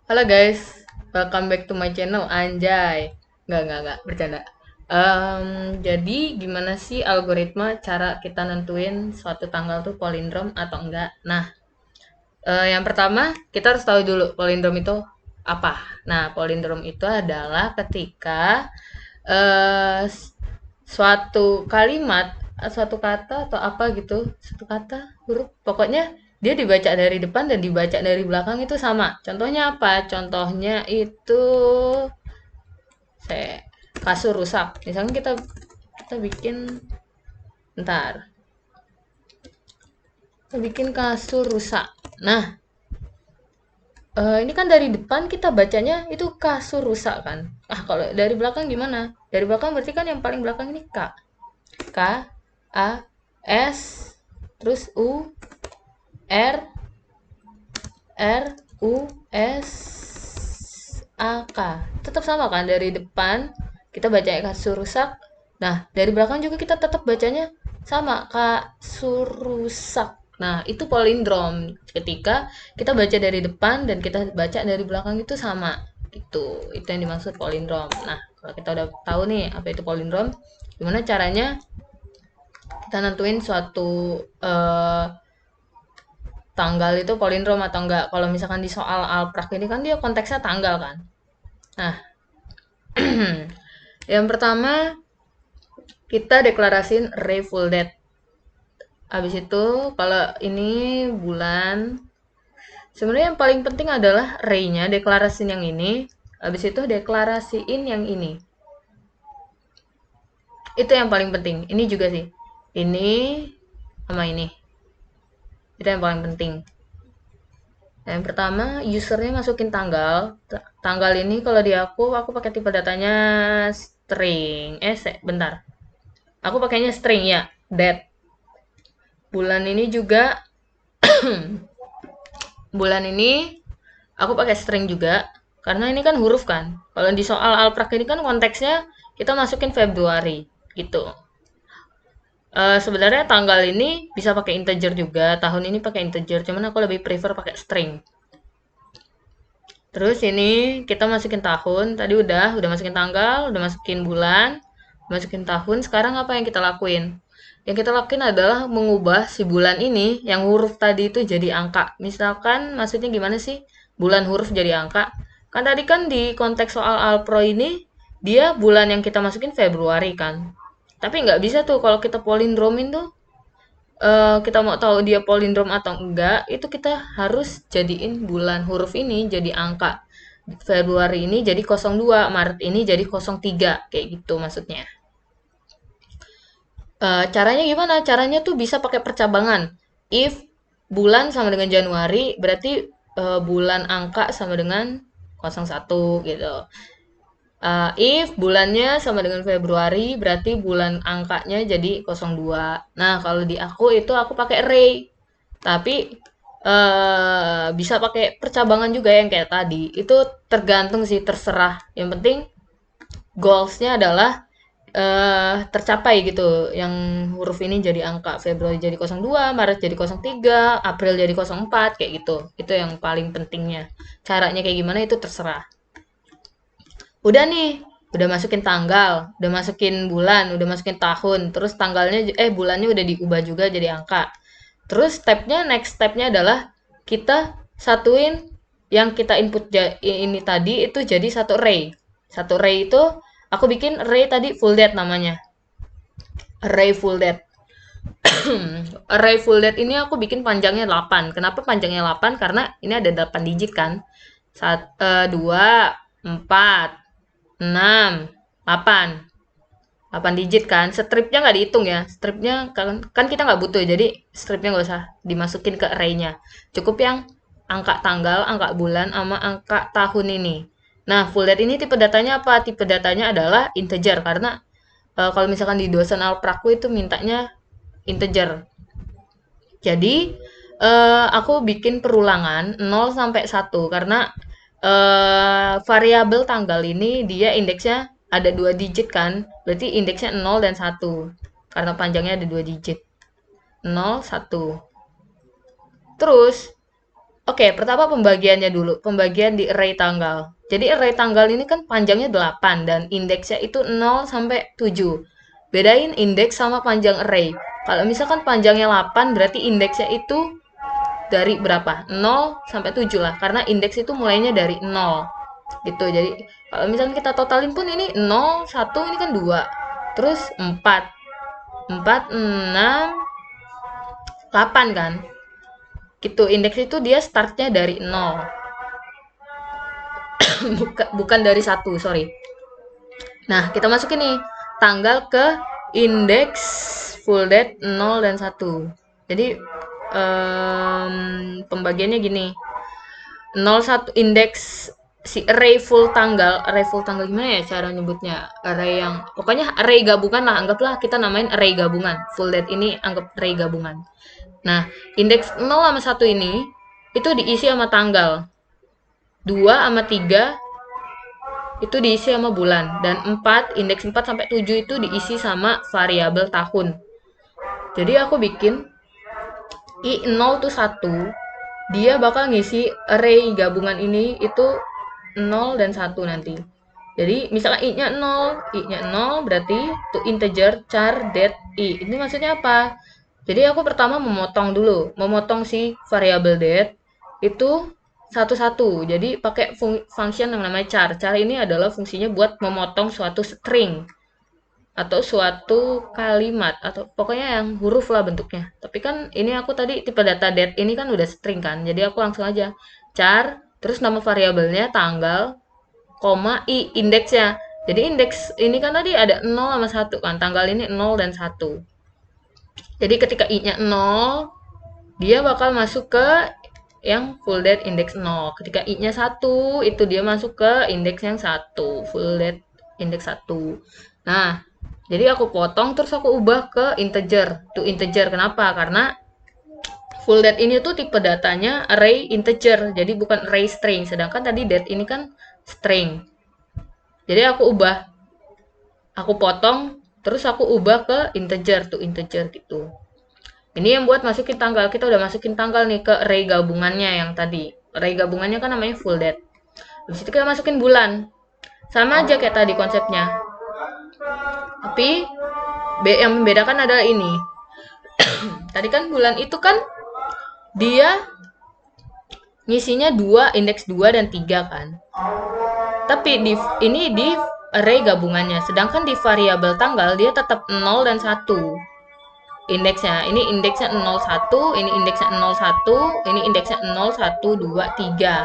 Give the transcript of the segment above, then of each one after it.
Halo guys, welcome back to my channel. Anjay, nggak, bercanda. Jadi gimana sih algoritma cara kita nentuin suatu tanggal tuh palindrom atau enggak? Nah, yang pertama kita harus tahu dulu palindrom itu apa. Nah, palindrom itu adalah ketika eh, s- suatu kalimat, suatu kata atau apa gitu, suatu kata, huruf, pokoknya dia dibaca dari depan dan dibaca dari belakang itu sama. Contohnya apa? Contohnya itu saya kasur rusak. Misalnya kita bikin, ntar, kita bikin kasur rusak. Nah, ini kan dari depan kita bacanya itu kasur rusak kan. Ah, kalau dari belakang gimana? Dari belakang berarti kan yang paling belakang ini K. K, A, S, terus U, R, R, U, S, A, K. Tetap sama kan dari depan kita baca kasur rusak. Nah, dari belakang juga kita tetap bacanya sama kasur rusak. Nah, itu palindrom ketika kita baca dari depan dan kita baca dari belakang itu sama gitu. Itu yang dimaksud palindrom. Nah, kalau kita udah tahu nih apa itu palindrom, gimana caranya kita nentuin suatu eh, tanggal itu palindrom atau enggak. Kalau misalkan di soal alprak ini kan dia konteksnya tanggal kan. Nah, yang pertama kita deklarasin array full date. Habis itu kalau ini bulan, sebenarnya yang paling penting adalah array-nya, deklarasin yang ini. Habis itu deklarasiin yang ini. Itu yang paling penting. Ini juga sih. Ini sama ini. Itu yang paling penting. Nah, yang pertama, usernya masukin tanggal. Tanggal ini kalau di aku pakai tipe datanya string. Bentar. Aku pakainya string ya, date. Bulan ini juga, bulan ini aku pakai string juga. Karena ini kan huruf kan. Kalau di soal alprak ini kan konteksnya kita masukin Februari gitu. Sebenarnya tanggal ini bisa pakai integer juga, tahun ini pakai integer, cuman aku lebih prefer pakai string. Terus ini kita masukin tahun, tadi udah masukin tanggal, udah masukin bulan, masukin tahun. Sekarang apa yang kita lakuin? Yang kita lakuin adalah mengubah si bulan ini yang huruf tadi itu jadi angka. Misalkan maksudnya gimana sih? Bulan huruf jadi angka. Kan tadi kan di konteks soal Alpro ini dia bulan yang kita masukin Februari kan. Tapi nggak bisa tuh kalau kita polindromin tuh, kita mau tahu dia palindrom atau enggak, itu kita harus jadiin bulan huruf ini jadi angka. Februari ini jadi 02, Maret ini jadi 03, kayak gitu maksudnya. Caranya gimana? Caranya tuh bisa pakai percabangan. If bulan sama dengan Januari, berarti bulan angka sama dengan 01 gitu. If bulannya sama dengan Februari, berarti bulan angkanya jadi 02. Nah, kalau di aku itu aku pakai array. Tapi bisa pakai percabangan juga yang kayak tadi. Itu tergantung sih, terserah. Yang penting goalsnya adalah tercapai gitu. Yang huruf ini jadi angka. Februari jadi 02, Maret jadi 03, April jadi 04, kayak gitu. Itu yang paling pentingnya. Caranya kayak gimana itu terserah. Udah nih, udah masukin tanggal, udah masukin bulan, udah masukin tahun, terus tanggalnya bulannya udah diubah juga jadi angka. Terus next stepnya adalah kita satuin yang kita input ini tadi itu jadi satu array. Satu array itu aku bikin array tadi full date namanya. Array full date. Array full date ini aku bikin panjangnya 8. Kenapa panjangnya 8? Karena ini ada 8 digit kan. 2, 4, 6, 8. 8 digit kan. Stripnya nggak dihitung ya. Stripnya kan kita nggak butuh. Jadi stripnya nggak usah dimasukin ke array-nya. Cukup yang angka tanggal, angka bulan, sama angka tahun ini. Nah, full date ini tipe datanya apa? Tipe datanya adalah integer. Karena kalau misalkan di dosen alpraku itu mintanya integer. Jadi aku bikin perulangan 0 sampai 1 karena variabel tanggal ini dia indeksnya ada 2 digit kan. Berarti indeksnya 0 dan 1. Karena panjangnya ada 2 digit. 0, 1. Terus Oke, pertama pembagiannya dulu. Pembagian di array tanggal. Jadi array tanggal ini kan panjangnya 8 dan indeksnya itu 0 sampai 7. Bedain indeks sama panjang array. Kalau misalkan panjangnya 8 berarti indeksnya itu dari berapa? 0 sampai 7 lah. Karena indeks itu mulainya dari 0. Gitu. Jadi kalau misalkan kita totalin pun ini 0, 1 ini kan 2. Terus 4. 4, 6, 8 kan? Gitu. Indeks itu dia startnya dari 0. Bukan dari 1, sorry. Nah, kita masukin nih tanggal ke indeks full date 0 dan 1. Jadi pembagiannya gini. 01 indeks si array full tanggal gimana ya cara nyebutnya? Array yang pokoknya array gabungan lah, anggaplah kita namain array gabungan. Full date ini anggap array gabungan. Nah, indeks 0 sama 1 ini itu diisi sama tanggal. 2 sama 3 itu diisi sama bulan dan 4 indeks 4 sampai 7 itu diisi sama variabel tahun. Jadi aku bikin i0 tuh 1, dia bakal ngisi array gabungan ini itu 0 dan 1 nanti. Jadi misalnya i-nya 0 berarti to integer char date i. Ini maksudnya apa? Jadi aku pertama memotong si variabel date itu satu-satu. Jadi pakai function yang namanya char. Char ini adalah fungsinya buat memotong suatu string atau suatu kalimat atau pokoknya yang huruf lah bentuknya. Tapi kan ini aku tadi tipe data date ini kan udah string kan. Jadi aku langsung aja char terus nama variabelnya tanggal koma i indeksnya. Jadi indeks ini kan tadi ada 0 sama 1 kan. Tanggal ini 0 dan 1. Jadi ketika i-nya 0, dia bakal masuk ke yang full date index 0. Ketika i-nya 1, itu dia masuk ke indeks yang 1, full date index 1. Nah, jadi aku potong terus aku ubah ke integer. To integer. Kenapa? Karena full date ini tuh tipe datanya array integer. Jadi bukan array string. Sedangkan tadi date ini kan string. Jadi aku potong terus aku ubah ke integer to integer gitu. Ini yang buat masukin tanggal. Kita udah masukin tanggal nih ke array gabungannya yang tadi. Array gabungannya kan namanya full date. Habis itu kita masukin bulan. Sama aja kayak tadi konsepnya. Tapi yang membedakan adalah ini. Tadi kan bulan itu kan dia ngisinya 2, indeks 2 dan 3 kan. Tapi ini di array gabungannya. Sedangkan di variabel tanggal dia tetap 0 dan 1. Indeksnya. Ini indeksnya 01, ini indeksnya 01, ini indeksnya 0, 1, 2, 3.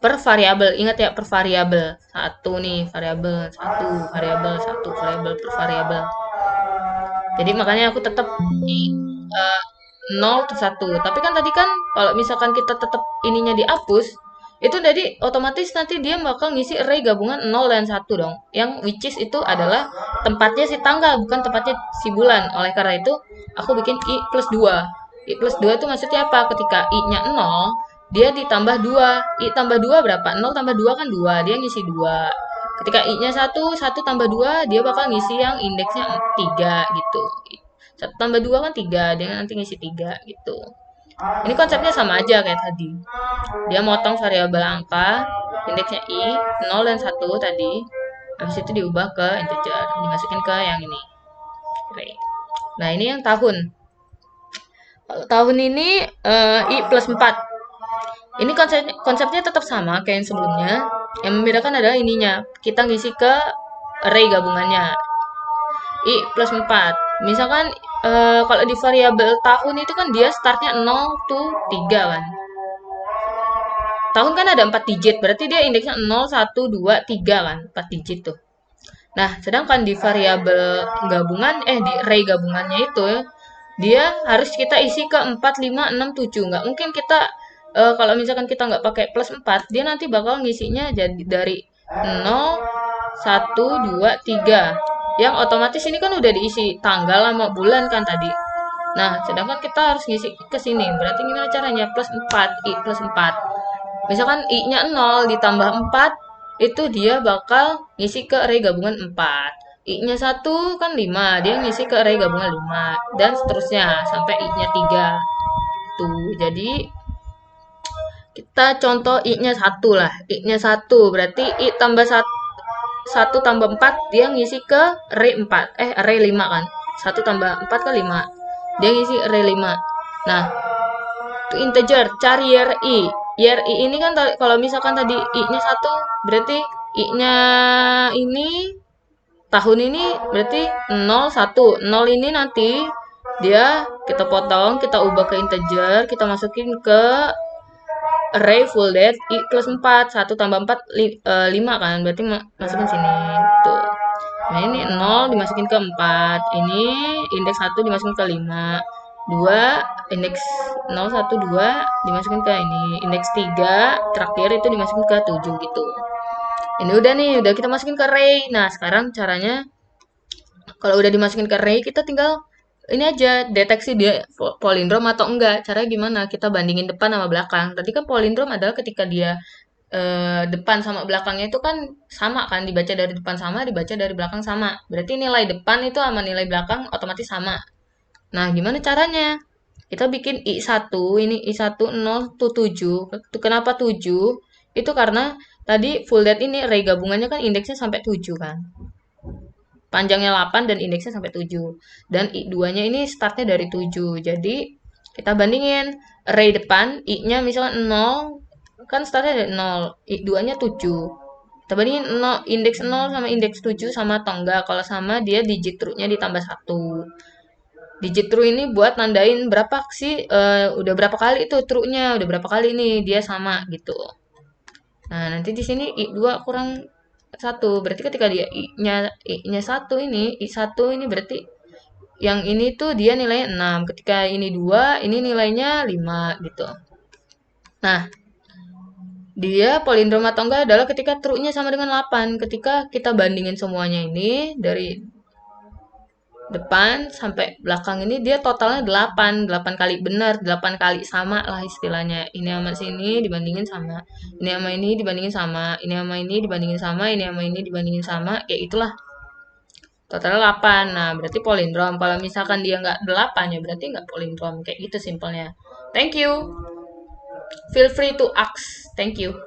Per variabel. Ingat ya, per variabel. 1 nih, variabel 1, variabel 1, variabel per variabel. Jadi makanya aku tetap di 0 ke 1. Tapi kan tadi kan kalau misalkan kita tetap ininya dihapus, itu jadi otomatis nanti dia bakal ngisi array gabungan 0 dan 1 dong. Yang which is itu adalah tempatnya si tanggal, bukan tempatnya si bulan. Oleh karena itu, aku bikin i plus 2. I plus 2 itu maksudnya apa? Ketika i-nya 0, dia ditambah 2. I tambah 2 berapa? 0 tambah 2 kan 2. Dia ngisi 2. Ketika i-nya 1, 1 tambah 2, dia bakal ngisi yang indeksnya 3 gitu. 1 tambah 2 kan 3, dia nanti ngisi 3 gitu. Ini konsepnya sama aja kayak tadi. Dia motong variabel angka, indeksnya i, 0 dan 1 tadi. Habis itu diubah ke integer, dimasukin ke yang ini. Nah, ini yang tahun. Kalau tahun ini i plus 4. Ini konsepnya tetap sama kayak yang sebelumnya. Yang membedakan adalah ininya. Kita ngisi ke array gabungannya. I plus 4. Misalkan kalau di variabel tahun itu kan dia startnya 0 to 3 kan. Tahun kan ada 4 digit, berarti dia indeksnya 0, 1, 2, 3 kan, 4 digit tuh. Nah, sedangkan di variabel gabungan, di array gabungannya itu, dia harus kita isi ke 4, 5, 6, 7. Nggak mungkin kita, kalau misalkan kita nggak pakai plus 4, dia nanti bakal ngisinya jadi dari 0, 1, 2, 3. Yang otomatis ini kan udah diisi tanggal sama bulan kan tadi. Nah, sedangkan kita harus ngisi ke sini. Berarti gimana caranya? Plus 4, i plus 4. Misalkan i-nya 0 ditambah 4, itu dia bakal ngisi ke array gabungan 4. I-nya 1 kan 5, dia ngisi ke array gabungan 5. Dan seterusnya, sampai i-nya 3. Tuh, jadi Kita contoh I-nya 1 lah. I-nya 1 berarti I tambah 1 tambah 4 dia ngisi ke array 4. Array 5 kan. 1 tambah 4 ke 5. Dia ngisi array 5. Nah, itu integer, cari year I. Year I ini kan kalau misalkan tadi I-nya 1 berarti I-nya ini tahun ini berarti 0 1. 0 ini nanti dia kita potong, kita ubah ke integer, kita masukin ke array full date I plus 4. 1 tambah 4 5 kan, berarti masukin sini gitu. Nah, ini 0 dimasukin ke 4, ini indeks 1 dimasukin ke 5, 2 indeks 0 1 2 dimasukin ke ini, indeks 3 terakhir itu dimasukin ke 7 gitu. Ini udah nih, udah kita masukin ke array. Nah, sekarang caranya kalau udah dimasukin ke array, kita tinggal ini aja deteksi dia palindrom atau enggak. Caranya gimana? Kita bandingin depan sama belakang. Tadi kan palindrom adalah ketika dia depan sama belakangnya itu kan sama kan, dibaca dari depan sama, dibaca dari belakang sama. Berarti nilai depan itu sama nilai belakang otomatis sama. Nah, gimana caranya? Kita bikin I1, ini I1 0 to 7. Kenapa 7? Itu karena tadi full date ini array gabungannya kan indeksnya sampai 7 kan. Panjangnya 8 dan indeksnya sampai 7. Dan I2-nya ini startnya dari 7. Jadi kita bandingin array depan, I-nya misalnya 0, kan startnya dari 0. I2-nya 7. Kita bandingin 0, indeks 0 sama indeks 7 sama atau enggak. Kalau sama dia digit true-nya ditambah 1. Digit true ini buat nandain berapa sih, udah berapa kali itu true-nya, udah berapa kali nih dia sama gitu. Nah, nanti di sini I2 kurang 1. Berarti ketika dia I-nya 1 ini, I1 ini berarti yang ini tuh dia nilainya 6. Ketika ini 2, ini nilainya 5 gitu. Nah, dia palindrom atau enggak adalah ketika true-nya sama dengan 8. Ketika kita bandingin semuanya ini dari depan sampai belakang ini dia totalnya 8. 8 kali benar, 8 kali sama lah istilahnya. Ini sama sini dibandingin sama. Ini sama ini dibandingin sama. Ini sama ini dibandingin sama. Ini sama ini dibandingin sama. Ya itulah. Totalnya 8. Nah, berarti palindrom. Kalau misalkan dia nggak 8 ya berarti nggak palindrom. Kayak gitu simpelnya. Thank you. Feel free to ask. Thank you.